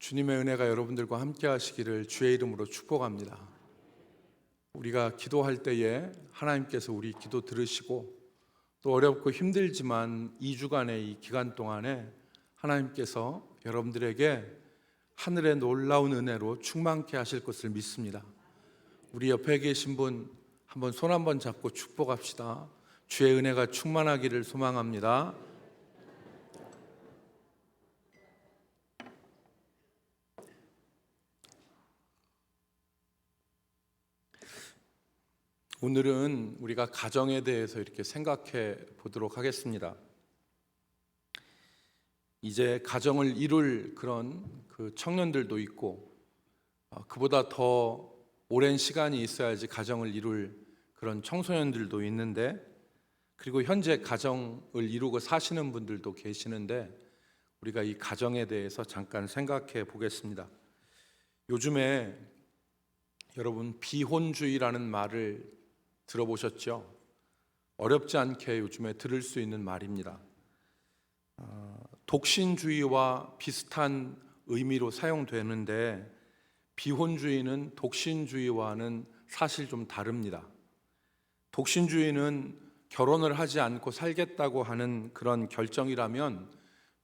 주님의 은혜가 여러분들과 함께 하시기를 주의 이름으로 축복합니다. 우리가 기도할 때에 하나님께서 우리 기도 들으시고 또 어렵고 힘들지만 2주간의 이 기간 동안에 하나님께서 여러분들에게 하늘의 놀라운 은혜로 충만케 하실 것을 믿습니다. 우리 옆에 계신 분 한번 손 한번 잡고 축복합시다. 주의 은혜가 충만하기를 소망합니다. 오늘은 우리가 가정에 대해서 이렇게 생각해 보도록 하겠습니다. 이제 가정을 이룰 그런 청년들도 있고 그보다 더 오랜 시간이 있어야지 가정을 이룰 그런 청소년들도 있는데, 그리고 현재 가정을 이루고 사시는 분들도 계시는데 우리가 이 가정에 대해서 잠깐 생각해 보겠습니다. 요즘에 여러분 비혼주의라는 말을 들어보셨죠? 어렵지 않게 요즘에 들을 수 있는 말입니다. 독신주의와 비슷한 의미로 사용되는데 비혼주의는 독신주의와는 사실 좀 다릅니다. 독신주의는 결혼을 하지 않고 살겠다고 하는 그런 결정이라면,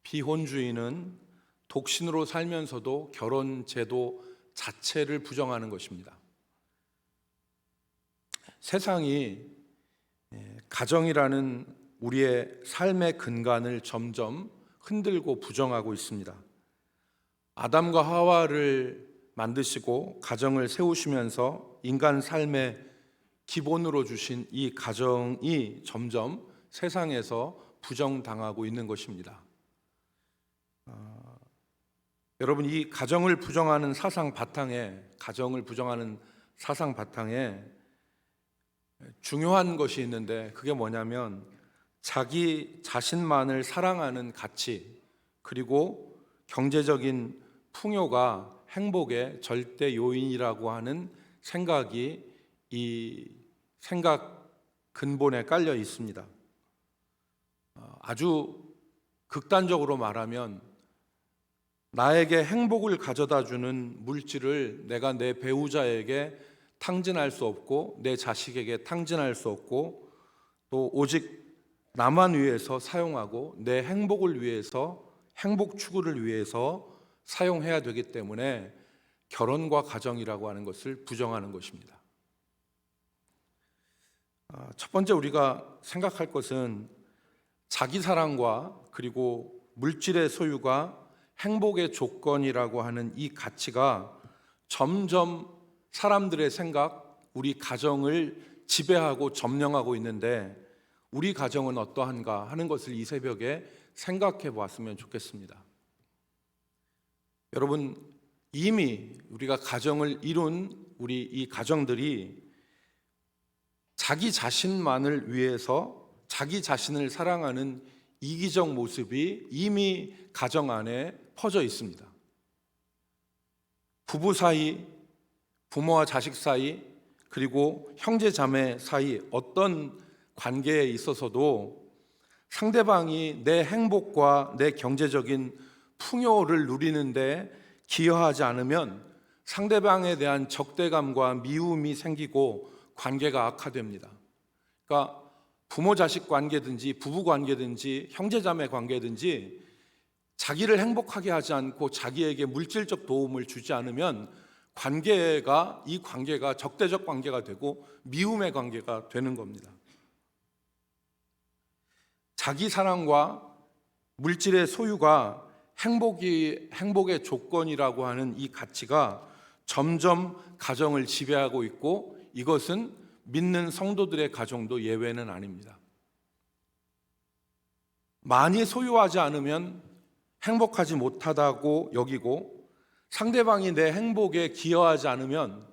비혼주의는 독신으로 살면서도 결혼 제도 자체를 부정하는 것입니다. 세상이 가정이라는 우리의 삶의 근간을 점점 흔들고 부정하고 있습니다. 아담과 하와를 만드시고 가정을 세우시면서 인간 삶의 기본으로 주신 이 가정이 점점 세상에서 부정당하고 있는 것입니다. 여러분, 이 가정을 부정하는 사상 바탕에 중요한 것이 있는데, 그게 뭐냐면 자기 자신만을 사랑하는 가치, 그리고 경제적인 풍요가 행복의 절대 요인이라고 하는 생각이 이 생각 근본에 깔려 있습니다. 아주 극단적으로 말하면 나에게 행복을 가져다 주는 물질을 내가 내 배우자에게 탕진할 수 없고 내 자식에게 탕진할 수 없고, 또 오직 나만 위해서 사용하고 내 행복을 위해서, 행복 추구를 위해서 사용해야 되기 때문에 결혼과 가정이라고 하는 것을 부정하는 것입니다. 첫 번째 우리가 생각할 것은 자기 사랑과 그리고 물질의 소유가 행복의 조건이라고 하는 이 가치가 점점 사람들의 생각, 우리 가정을 지배하고 점령하고 있는데, 우리 가정은 어떠한가 하는 것을 이 새벽에 생각해 보았으면 좋겠습니다. 여러분, 이미 우리가 가정을 이룬 우리 이 가정들이 자기 자신만을 위해서 자기 자신을 사랑하는 이기적 모습이 이미 가정 안에 퍼져 있습니다. 부부 사이, 부모와 자식 사이, 그리고 형제 자매 사이 어떤 관계에 있어서도 상대방이 내 행복과 내 경제적인 풍요를 누리는데 기여하지 않으면 상대방에 대한 적대감과 미움이 생기고 관계가 악화됩니다. 그러니까 부모 자식 관계든지 부부 관계든지 형제 자매 관계든지 자기를 행복하게 하지 않고 자기에게 물질적 도움을 주지 않으면 이 관계가 적대적 관계가 되고 미움의 관계가 되는 겁니다. 자기 사랑과 물질의 소유가 행복의 조건이라고 하는 이 가치가 점점 가정을 지배하고 있고, 이것은 믿는 성도들의 가정도 예외는 아닙니다. 많이 소유하지 않으면 행복하지 못하다고 여기고, 상대방이 내 행복에 기여하지 않으면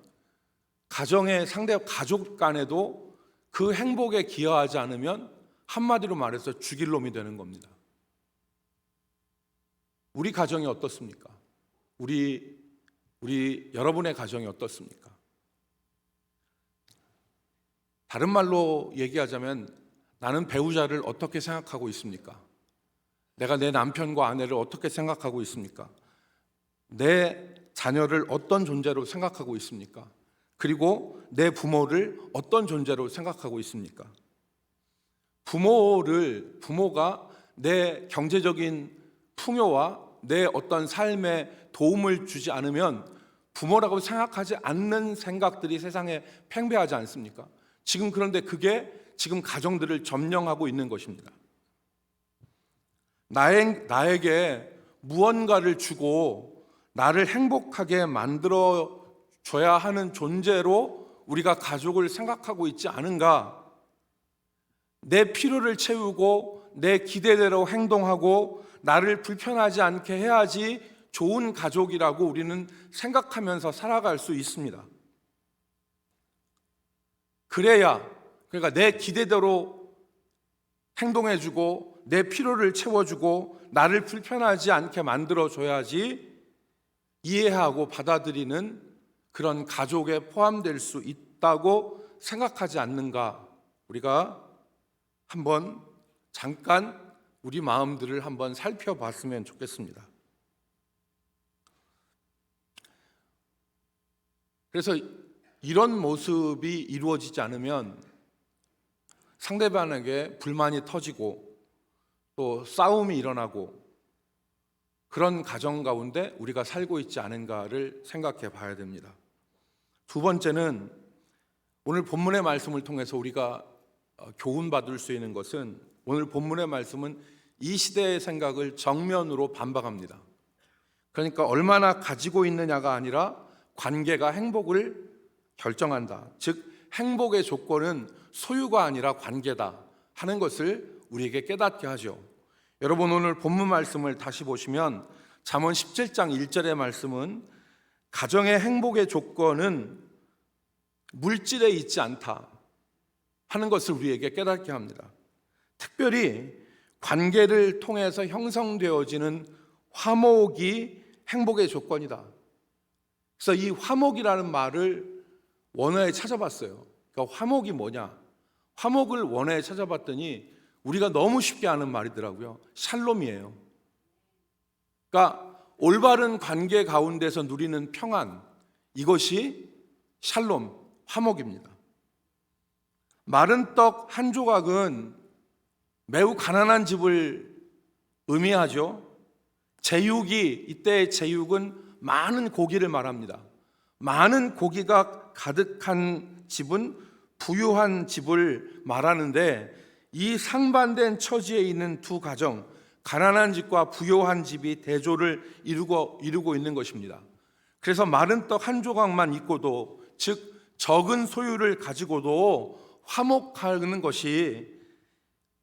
가족 간에도 그 행복에 기여하지 않으면 한마디로 말해서 죽일 놈이 되는 겁니다. 우리 가정이 어떻습니까? 우리 여러분의 가정이 어떻습니까? 다른 말로 얘기하자면 나는 배우자를 어떻게 생각하고 있습니까? 내가 내 남편과 아내를 어떻게 생각하고 있습니까? 내 자녀를 어떤 존재로 생각하고 있습니까? 그리고 내 부모를 어떤 존재로 생각하고 있습니까? 부모가 내 경제적인 풍요와 내 어떤 삶에 도움을 주지 않으면 부모라고 생각하지 않는 생각들이 세상에 팽배하지 않습니까? 지금 그런데 그게 지금 가정들을 점령하고 있는 것입니다. 나에게 무언가를 주고 나를 행복하게 만들어 줘야 하는 존재로 우리가 가족을 생각하고 있지 않은가? 내 필요를 채우고 내 기대대로 행동하고 나를 불편하지 않게 해야지 좋은 가족이라고 우리는 생각하면서 살아갈 수 있습니다. 그러니까 내 기대대로 행동해주고 내 필요를 채워주고 나를 불편하지 않게 만들어줘야지 이해하고 받아들이는 그런 가족에 포함될 수 있다고 생각하지 않는가? 우리가 한번 잠깐 우리 마음들을 한번 살펴봤으면 좋겠습니다. 그래서 이런 모습이 이루어지지 않으면 상대방에게 불만이 터지고 또 싸움이 일어나고 그런 가정 가운데 우리가 살고 있지 않은가를 생각해 봐야 됩니다. 두 번째는 오늘 본문의 말씀을 통해서 우리가 교훈받을 수 있는 것은 오늘 본문의 말씀은 이 시대의 생각을 정면으로 반박합니다. 그러니까 얼마나 가지고 있느냐가 아니라 관계가 행복을 결정한다. 즉 행복의 조건은 소유가 아니라 관계다 하는 것을 우리에게 깨닫게 하죠. 여러분 오늘 본문 말씀을 다시 보시면 잠언 17장 1절의 말씀은 가정의 행복의 조건은 물질에 있지 않다 하는 것을 우리에게 깨닫게 합니다. 특별히 관계를 통해서 형성되어지는 화목이 행복의 조건이다. 그래서 이 화목이라는 말을 원어에 찾아봤어요. 그러니까 화목이 뭐냐? 화목을 원어에 찾아봤더니 우리가 너무 쉽게 아는 말이더라고요. 샬롬이에요. 그러니까 올바른 관계 가운데서 누리는 평안, 이것이 샬롬, 화목입니다. 마른 떡 한 조각은 매우 가난한 집을 의미하죠. 제육이, 이때의 제육은 많은 고기를 말합니다. 많은 고기가 가득한 집은 부유한 집을 말하는데 이 상반된 처지에 있는 두 가정, 가난한 집과 부유한 집이 대조를 이루고 있는 것입니다. 그래서 마른 떡 한 조각만 있고도, 즉 적은 소유를 가지고도 화목하는 것이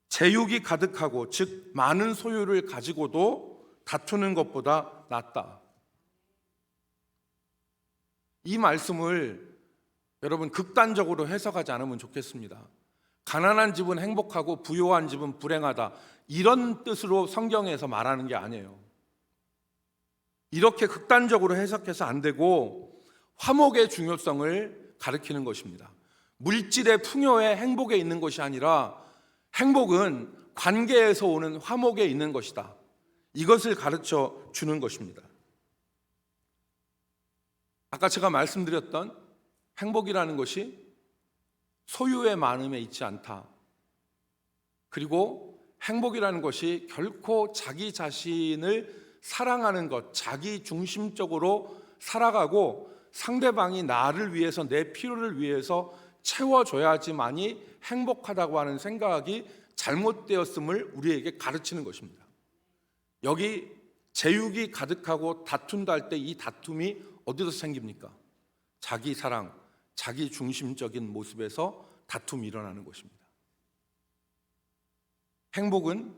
제육이 가득하고, 즉 많은 소유를 가지고도 다투는 것보다 낫다. 이 말씀을 여러분 극단적으로 해석하지 않으면 좋겠습니다. 가난한 집은 행복하고 부유한 집은 불행하다, 이런 뜻으로 성경에서 말하는 게 아니에요. 이렇게 극단적으로 해석해서 안 되고 화목의 중요성을 가리키는 것입니다. 물질의 풍요에 행복에 있는 것이 아니라 행복은 관계에서 오는 화목에 있는 것이다. 이것을 가르쳐 주는 것입니다. 아까 제가 말씀드렸던 행복이라는 것이 소유의 많음에 있지 않다. 그리고 행복이라는 것이 결코 자기 자신을 사랑하는 것, 자기 중심적으로 살아가고 상대방이 나를 위해서, 내 필요를 위해서 채워줘야지만이 행복하다고 하는 생각이 잘못되었음을 우리에게 가르치는 것입니다. 여기 제육이 가득하고 다툰다 할 때 이 다툼이 어디서 생깁니까? 자기 사랑, 자기 중심적인 모습에서 다툼이 일어나는 것입니다. 행복은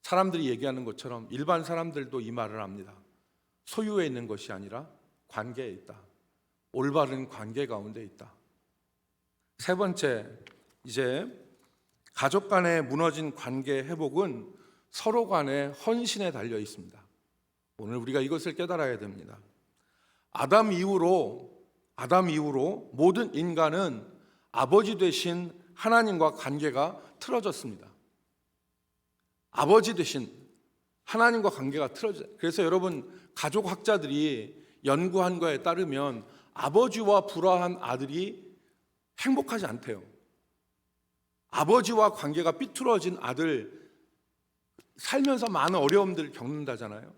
사람들이 얘기하는 것처럼 일반 사람들도 이 말을 합니다. 소유에 있는 것이 아니라 관계에 있다. 올바른 관계 가운데 있다. 세 번째, 이제 가족 간의 무너진 관계 회복은 서로 간의 헌신에 달려 있습니다. 오늘 우리가 이것을 깨달아야 됩니다. 아담 이후로 모든 인간은 아버지 되신 하나님과 관계가 틀어졌습니다. 아버지 되신 하나님과 관계가 틀어져요. 그래서 여러분, 가족학자들이 연구한 거에 따르면 아버지와 불화한 아들이 행복하지 않대요. 아버지와 관계가 삐뚤어진 아들, 살면서 많은 어려움들을 겪는다잖아요.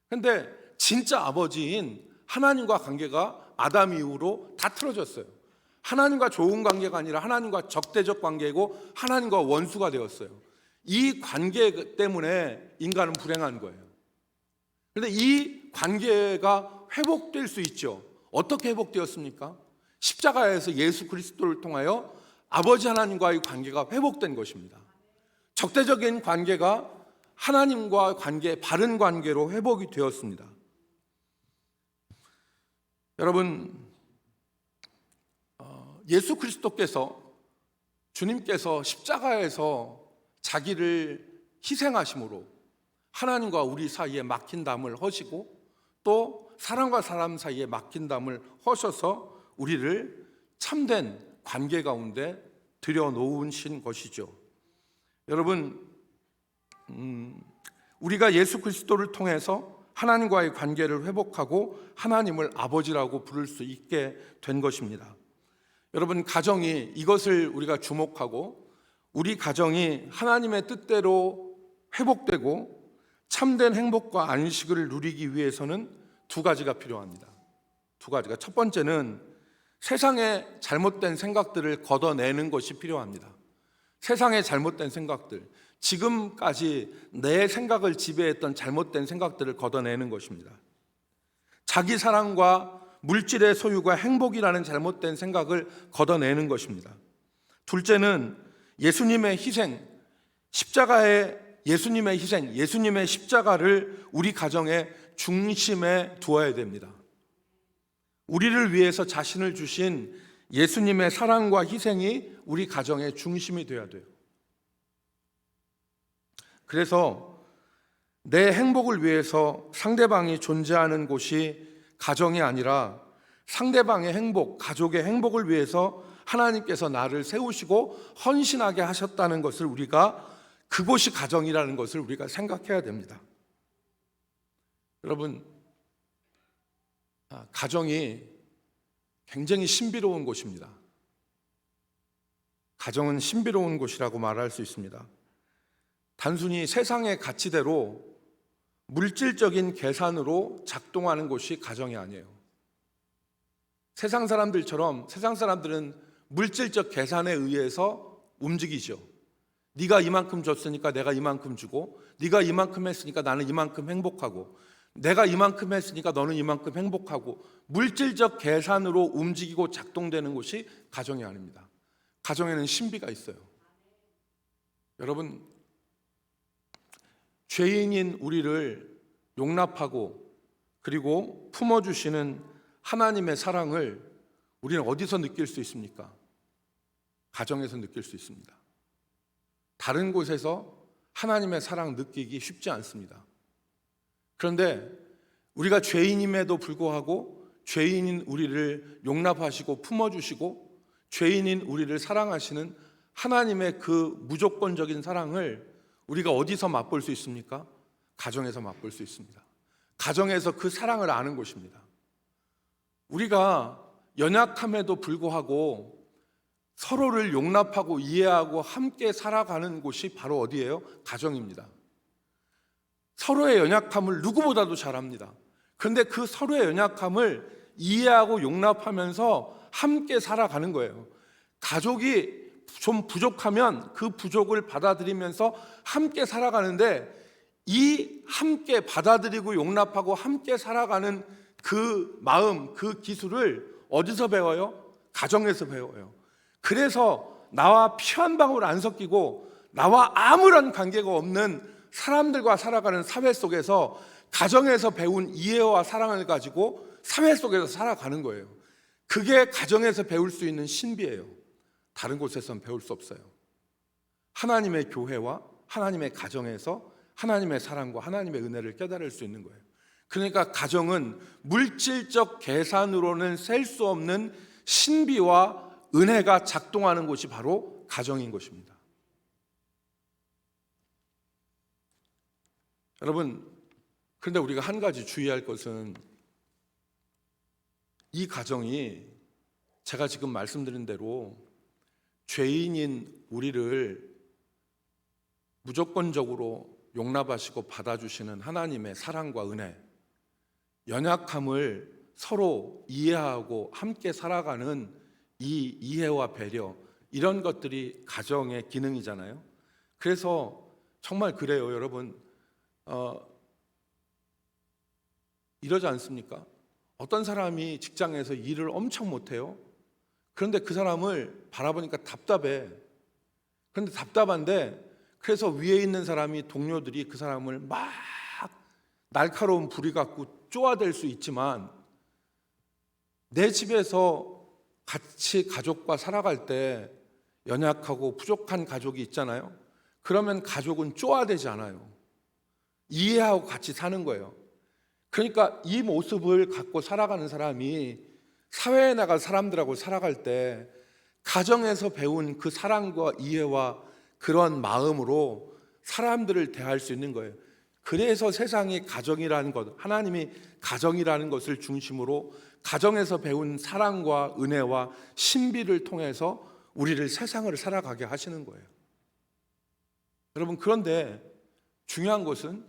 근데 진짜 아버지인 하나님과 관계가 아담 이후로 다 틀어졌어요. 하나님과 좋은 관계가 아니라 하나님과 적대적 관계고 하나님과 원수가 되었어요. 이 관계 때문에 인간은 불행한 거예요. 그런데 이 관계가 회복될 수 있죠. 어떻게 회복되었습니까? 십자가에서 예수 그리스도를 통하여 아버지 하나님과의 관계가 회복된 것입니다. 적대적인 관계가 하나님과 관계, 바른 관계로 회복이 되었습니다. 여러분, 예수 그리스도께서, 주님께서 십자가에서 자기를 희생하심으로 하나님과 우리 사이에 막힌 담을 허시고 또 사람과 사람 사이에 막힌 담을 허셔서 우리를 참된 관계 가운데 들여놓으신 것이죠. 여러분, 우리가 예수 그리스도를 통해서 하나님과의 관계를 회복하고 하나님을 아버지라고 부를 수 있게 된 것입니다. 여러분, 가정이, 이것을 우리가 주목하고 우리 가정이 하나님의 뜻대로 회복되고 참된 행복과 안식을 누리기 위해서는 두 가지가 필요합니다. 두 가지가. 첫 번째는 세상의 잘못된 생각들을 걷어내는 것이 필요합니다. 세상의 잘못된 생각들, 지금까지 내 생각을 지배했던 잘못된 생각들을 걷어내는 것입니다. 자기 사랑과 물질의 소유가 행복이라는 잘못된 생각을 걷어내는 것입니다. 둘째는 예수님의 희생, 예수님의 희생, 예수님의 십자가를 우리 가정의 중심에 두어야 됩니다. 우리를 위해서 자신을 주신 예수님의 사랑과 희생이 우리 가정의 중심이 되어야 돼요. 그래서 내 행복을 위해서 상대방이 존재하는 곳이 가정이 아니라 상대방의 행복, 가족의 행복을 위해서 하나님께서 나를 세우시고 헌신하게 하셨다는 것을 그곳이 가정이라는 것을 우리가 생각해야 됩니다. 여러분, 가정이 굉장히 신비로운 곳입니다. 가정은 신비로운 곳이라고 말할 수 있습니다. 단순히 세상의 가치대로 물질적인 계산으로 작동하는 곳이 가정이 아니에요. 세상 사람들은 물질적 계산에 의해서 움직이죠. 네가 이만큼 줬으니까 내가 이만큼 주고, 네가 이만큼 했으니까 나는 이만큼 행복하고, 내가 이만큼 했으니까 너는 이만큼 행복하고, 물질적 계산으로 움직이고 작동되는 곳이 가정이 아닙니다. 가정에는 신비가 있어요. 여러분, 죄인인 우리를 용납하고 그리고 품어주시는 하나님의 사랑을 우리는 어디서 느낄 수 있습니까? 가정에서 느낄 수 있습니다. 다른 곳에서 하나님의 사랑 느끼기 쉽지 않습니다. 그런데 우리가 죄인임에도 불구하고 죄인인 우리를 용납하시고 품어주시고 죄인인 우리를 사랑하시는 하나님의 그 무조건적인 사랑을 우리가 어디서 맛볼 수 있습니까? 가정에서 맛볼 수 있습니다. 가정에서 그 사랑을 아는 곳입니다. 우리가 연약함에도 불구하고 서로를 용납하고 이해하고 함께 살아가는 곳이 바로 어디예요? 가정입니다. 서로의 연약함을 누구보다도 잘 압니다. 그런데 그 서로의 연약함을 이해하고 용납하면서 함께 살아가는 거예요. 가족이 좀 부족하면 그 부족을 받아들이면서 함께 살아가는데, 이 함께 받아들이고 용납하고 함께 살아가는 그 마음, 그 기술을 어디서 배워요? 가정에서 배워요. 그래서 나와 피 한 방울 안 섞이고 나와 아무런 관계가 없는 사람들과 살아가는 사회 속에서 가정에서 배운 이해와 사랑을 가지고 사회 속에서 살아가는 거예요. 그게 가정에서 배울 수 있는 신비예요. 다른 곳에서는 배울 수 없어요. 하나님의 교회와 하나님의 가정에서 하나님의 사랑과 하나님의 은혜를 깨달을 수 있는 거예요. 그러니까 가정은 물질적 계산으로는 셀 수 없는 신비와 은혜가 작동하는 곳이 바로 가정인 것입니다. 여러분, 그런데 우리가 한 가지 주의할 것은 이 가정이 제가 지금 말씀드린 대로 죄인인 우리를 무조건적으로 용납하시고 받아주시는 하나님의 사랑과 은혜, 연약함을 서로 이해하고 함께 살아가는 이 이해와 배려, 이런 것들이 가정의 기능이잖아요. 그래서 정말 그래요, 여러분. 이러지 않습니까? 어떤 사람이 직장에서 일을 엄청 못해요. 그런데 그 사람을 바라보니까 답답해. 그런데 답답한데, 그래서 위에 있는 사람이, 동료들이 그 사람을 막 날카로운 불이 갖고 쪼아댈 수 있지만, 내 집에서 같이 가족과 살아갈 때 연약하고 부족한 가족이 있잖아요. 그러면 가족은 쪼아대지 않아요. 이해하고 같이 사는 거예요. 그러니까 이 모습을 갖고 살아가는 사람이 사회에 나갈 사람들하고 살아갈 때 가정에서 배운 그 사랑과 이해와 그런 마음으로 사람들을 대할 수 있는 거예요. 그래서 세상이 가정이라는 것, 하나님이 가정이라는 것을 중심으로 가정에서 배운 사랑과 은혜와 신비를 통해서 우리를 세상을 살아가게 하시는 거예요. 여러분, 그런데 중요한 것은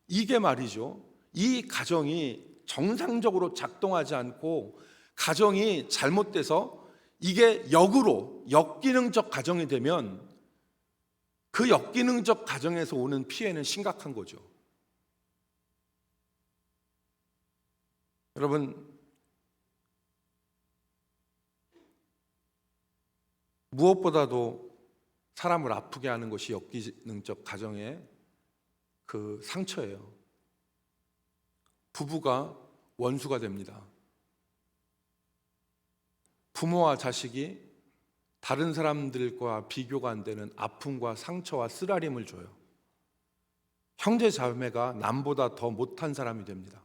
이게 말이죠, 이 가정이 정상적으로 작동하지 않고 가정이 잘못돼서 이게 역기능적 가정이 되면 그 역기능적 가정에서 오는 피해는 심각한 거죠. 여러분, 무엇보다도 사람을 아프게 하는 것이 역기능적 가정의 그 상처예요. 부부가 원수가 됩니다. 부모와 자식이 다른 사람들과 비교가 안 되는 아픔과 상처와 쓰라림을 줘요. 형제 자매가 남보다 더 못한 사람이 됩니다.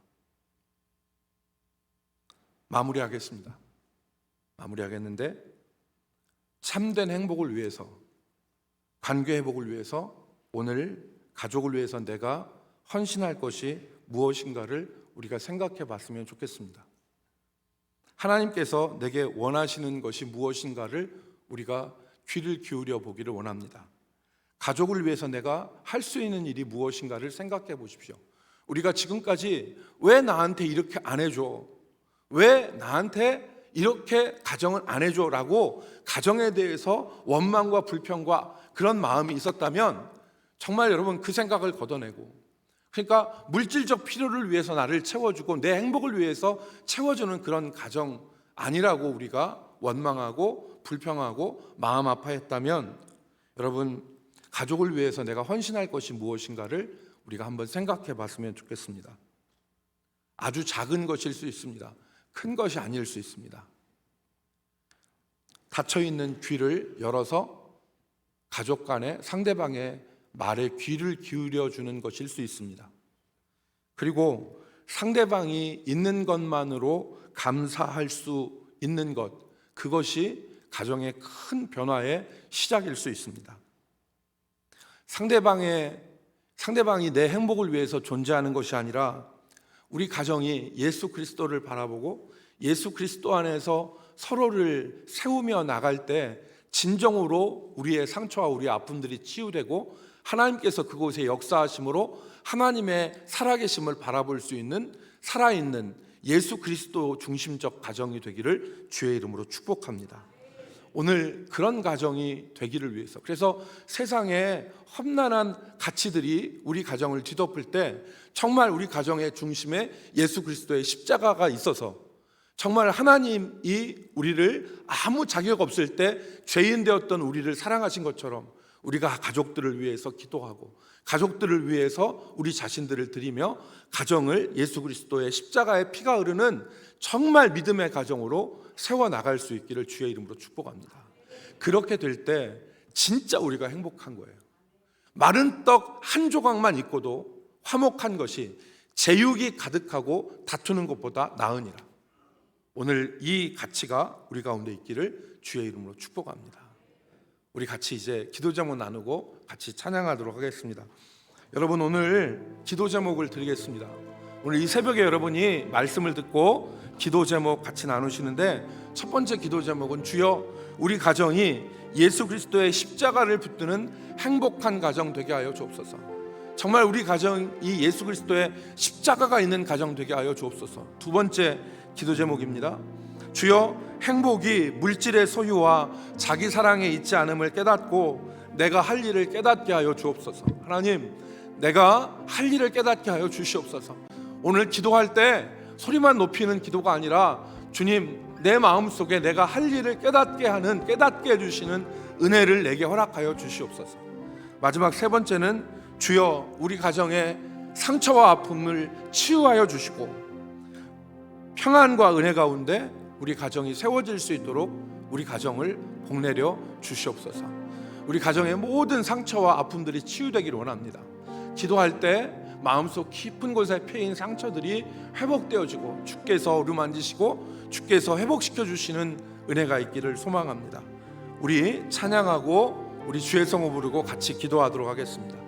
마무리하겠는데, 참된 행복을 위해서, 관계 회복을 위해서, 오늘 가족을 위해서 내가 헌신할 것이 무엇인가를 우리가 생각해 봤으면 좋겠습니다. 하나님께서 내게 원하시는 것이 무엇인가를 우리가 귀를 기울여 보기를 원합니다. 가족을 위해서 내가 할 수 있는 일이 무엇인가를 생각해 보십시오. 우리가 지금까지 왜 나한테 이렇게 안 해줘? 왜 나한테 이렇게 가정을 안 해줘? 라고 가정에 대해서 원망과 불평과 그런 마음이 있었다면 정말 여러분 그 생각을 걷어내고, 그러니까 물질적 필요를 위해서 나를 채워주고 내 행복을 위해서 채워주는 그런 가정 아니라고 우리가 원망하고 불평하고 마음 아파했다면, 여러분 가족을 위해서 내가 헌신할 것이 무엇인가를 우리가 한번 생각해 봤으면 좋겠습니다. 아주 작은 것일 수 있습니다. 큰 것이 아닐 수 있습니다. 닫혀있는 귀를 열어서 가족 간에 상대방의 말에 귀를 기울여 주는 것일 수 있습니다. 그리고 상대방이 있는 것만으로 감사할 수 있는 것, 그것이 가정의 큰 변화의 시작일 수 있습니다. 상대방이 내 행복을 위해서 존재하는 것이 아니라 우리 가정이 예수 그리스도를 바라보고 예수 그리스도 안에서 서로를 세우며 나갈 때 진정으로 우리의 상처와 우리의 아픔들이 치유되고 하나님께서 그곳에 역사하심으로 하나님의 살아계심을 바라볼 수 있는 살아있는 예수 그리스도 중심적 가정이 되기를 주의 이름으로 축복합니다. 오늘 그런 가정이 되기를 위해서, 그래서 세상에 험난한 가치들이 우리 가정을 뒤덮을 때 정말 우리 가정의 중심에 예수 그리스도의 십자가가 있어서 정말 하나님이 우리를 아무 자격 없을 때 죄인 되었던 우리를 사랑하신 것처럼 우리가 가족들을 위해서 기도하고 가족들을 위해서 우리 자신들을 드리며 가정을 예수 그리스도의 십자가의 피가 흐르는 정말 믿음의 가정으로 세워나갈 수 있기를 주의 이름으로 축복합니다. 그렇게 될 때 진짜 우리가 행복한 거예요. 마른 떡 한 조각만 있고도 화목한 것이 제육이 가득하고 다투는 것보다 나으니라. 오늘 이 가치가 우리 가운데 있기를 주의 이름으로 축복합니다. 우리 같이 이제 기도 제목 나누고 같이 찬양하도록 하겠습니다. 여러분, 오늘 기도 제목을 드리겠습니다. 오늘 이 새벽에 여러분이 말씀을 듣고 기도 제목 같이 나누시는데, 첫 번째 기도 제목은 주여 우리 가정이 예수 그리스도의 십자가를 붙드는 행복한 가정 되게 하여 주옵소서. 정말 우리 가정이 예수 그리스도의 십자가가 있는 가정 되게 하여 주옵소서. 두 번째 기도 제목입니다. 주여 행복이 물질의 소유와 자기 사랑에 있지 않음을 깨닫고 내가 할 일을 깨닫게 하여 주옵소서. 하나님, 내가 할 일을 깨닫게 하여 주시옵소서. 오늘 기도할 때 소리만 높이는 기도가 아니라 주님, 내 마음속에 내가 할 일을 깨닫게 해주시는 은혜를 내게 허락하여 주시옵소서. 마지막 세 번째는 주여 우리 가정의 상처와 아픔을 치유하여 주시고 평안과 은혜 가운데 우리 가정이 세워질 수 있도록 우리 가정을 복내려 주시옵소서. 우리 가정의 모든 상처와 아픔들이 치유되기를 원합니다. 기도할 때 마음속 깊은 곳에 패인 상처들이 회복되어지고 주께서 어루만지시고 주께서 회복시켜 주시는 은혜가 있기를 소망합니다. 우리 찬양하고 우리 주의 성을 부르고 같이 기도하도록 하겠습니다.